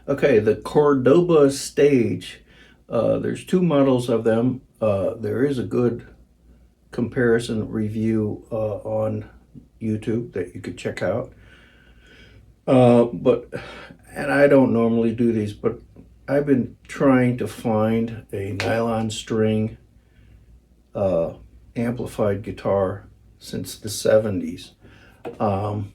Okay, the Cordoba Stage. There's two models of them. There is a good comparison review on YouTube that you could check out. But and I don't normally do these, but I've been trying to find a nylon string uh, amplified guitar since the 70s. Um,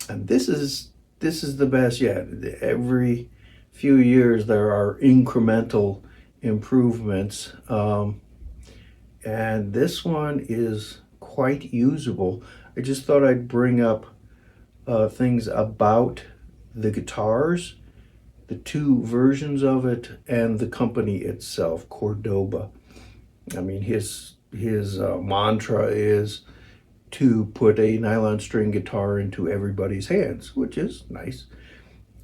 and this is the best yet. Every few years there are incremental improvements, and this one is quite usable. I just thought I'd bring up things about the guitars, the two versions of it, and the company itself, Cordoba. I mean, his mantra is to put a nylon string guitar into everybody's hands, which is nice.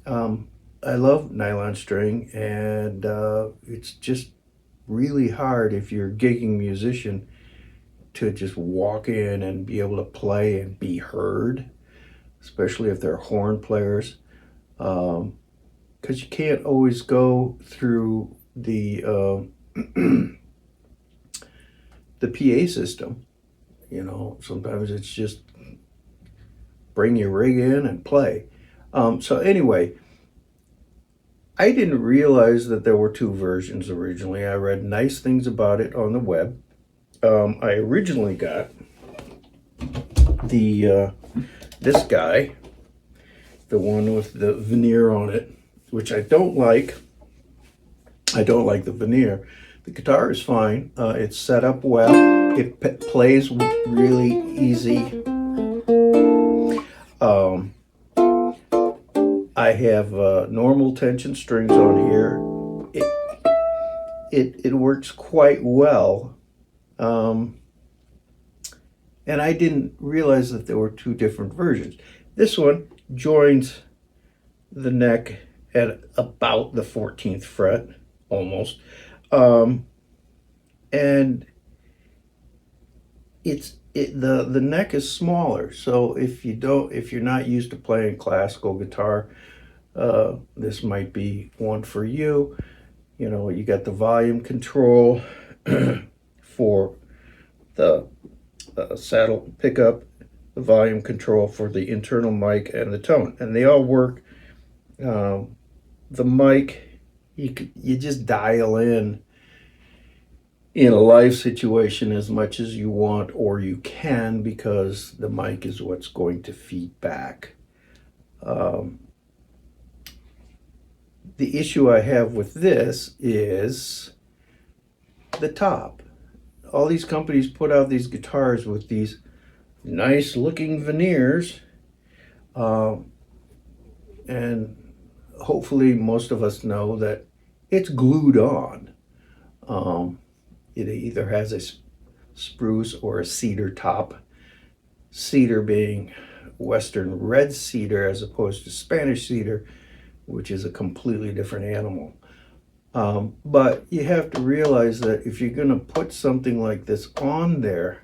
Um, I love nylon string, and it's just really hard if you're a gigging musician to just walk in and be able to play and be heard, especially if they're horn players, because you can't always go through the PA system. You know, sometimes it's just bring your rig in and play. So anyway, I didn't realize that there were two versions originally. I read nice things about it on the web. I originally got the this guy, the one with the veneer on it, which I don't like. I don't like the veneer. The guitar is fine. It's set up well. It plays really easy. Um, I have normal tension strings on here. It works quite well. And I didn't realize that there were two different versions. This one joins the neck at about the 14th fret, almost. And the neck is smaller. So if you're not used to playing classical guitar, this might be one for you. You know, you got the volume control for the saddle pickup, the volume control for the internal mic, and the tone, and they all work. The mic, you just dial in a live situation as much as you want or you can, because the mic is what's going to feed back. The issue I have with this is the top. All these companies put out these guitars with these nice looking veneers, and hopefully most of us know that it's glued on. It either has a spruce or a cedar top. Cedar being Western red cedar as opposed to Spanish cedar, which is a completely different animal. But you have to realize that if you're going to put something like this on there,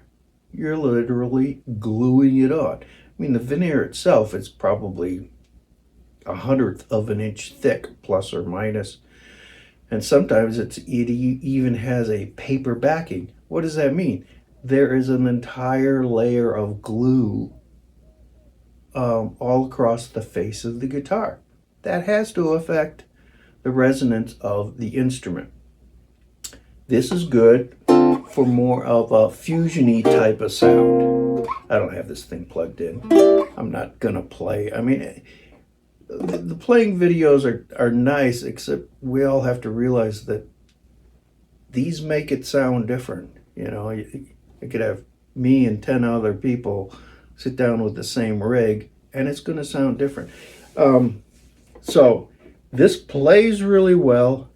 you're literally gluing it on. I mean, the veneer itself is probably 1/100 of an inch thick, plus or minus. And sometimes it even has a paper backing. What does that mean? There is an entire layer of glue all across the face of the guitar. That has to affect the resonance of the instrument. This is good for more of a fusiony type of sound. I don't have this thing plugged in. I'm not gonna play. I mean, the playing videos are nice, except we all have to realize that these make it sound different. You know, you could have me and 10 other people sit down with the same rig, and it's going to sound different. So this plays really well.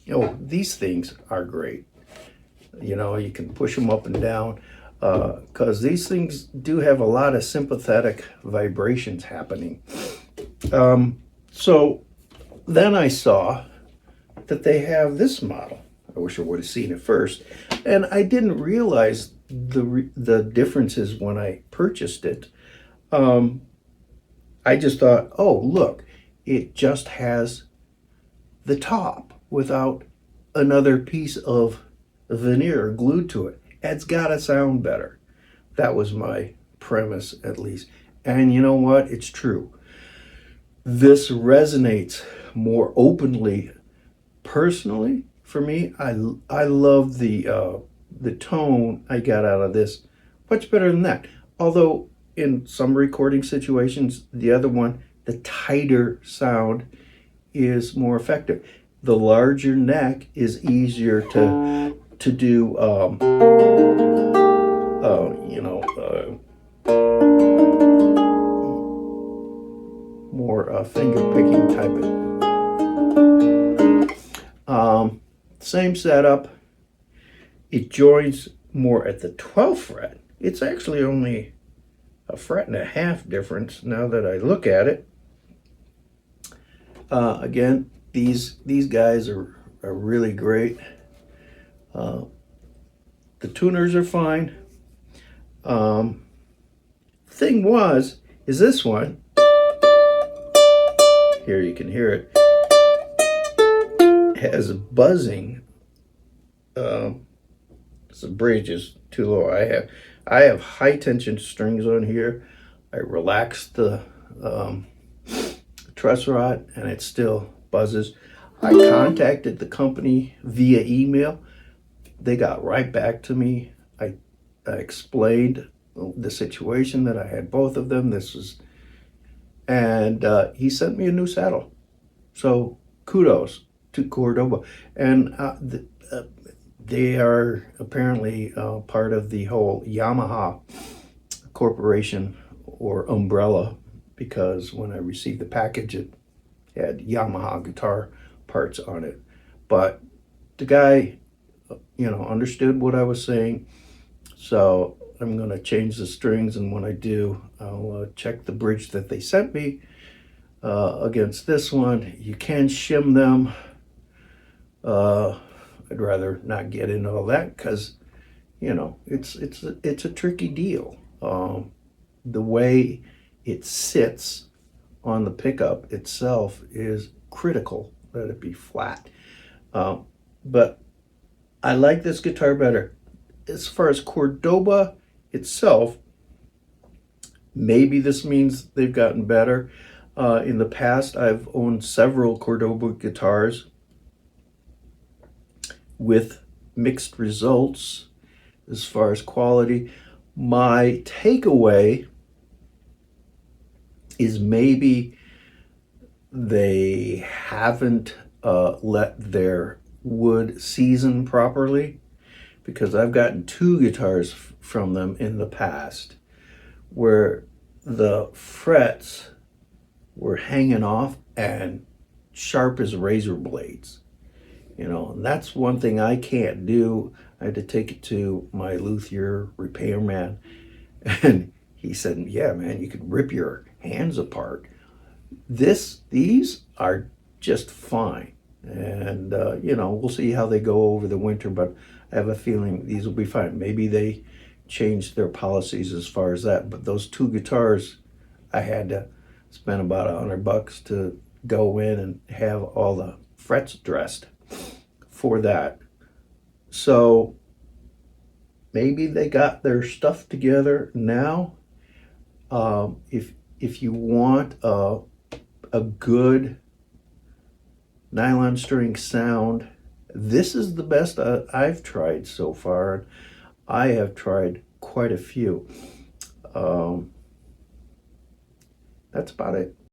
You know, these things are great. You know, you can push them up and down, because these things do have a lot of sympathetic vibrations happening. So then I saw that they have this model. I wish I would have seen it first. And I didn't realize the differences when I purchased it. I just thought, oh, look, it just has the top without another piece of veneer glued to it. It's got to sound better. That was my premise, at least. And you know what? It's true. This resonates more openly. Personally, for me, I love the tone I got out of this much better than that. Although in some recording situations, the other one, the tighter sound, is more effective. The larger neck is easier to do. You know, more finger picking type of. Same setup. It joins more at the 12th fret. It's actually only a fret and a half difference now that I look at it. Again, these guys are really great. The tuners are fine. Thing is this one. Here you can hear it. Has a buzzing. The bridge is too low. I have high tension strings on here. I relaxed the truss rod and it still buzzes. I contacted the company via email. They got right back to me. I explained the situation that I had both of them. And he sent me a new saddle. So kudos to Cordoba. And they are apparently part of the whole Yamaha corporation or umbrella, because when I received the package, it had Yamaha guitar parts on it. But the guy, understood what I was saying. So I'm going to change the strings, and when I do, I'll check the bridge that they sent me against this one. You can shim them. I'd rather not get into all that because, it's a tricky deal. The way it sits on the pickup itself is critical that it be flat. But I like this guitar better. As far as Cordoba itself, maybe this means they've gotten better. In the past, I've owned several Cordoba guitars with mixed results as far as quality. My takeaway is maybe they haven't let their wood season properly, because I've gotten two guitars from them in the past where the frets were hanging off and sharp as razor blades. And that's one thing I can't do. I had to take it to my luthier repairman, and he said, yeah, man, you could rip your hands apart. These are just fine. And, we'll see how they go over the winter, but I have a feeling these will be fine. Maybe they changed their policies as far as that, but those two guitars, I had to spend about $100 to go in and have all the frets dressed for that. So maybe they got their stuff together now. If you want a good nylon string sound, this is the best I've tried so far. I have tried quite a few. That's about it.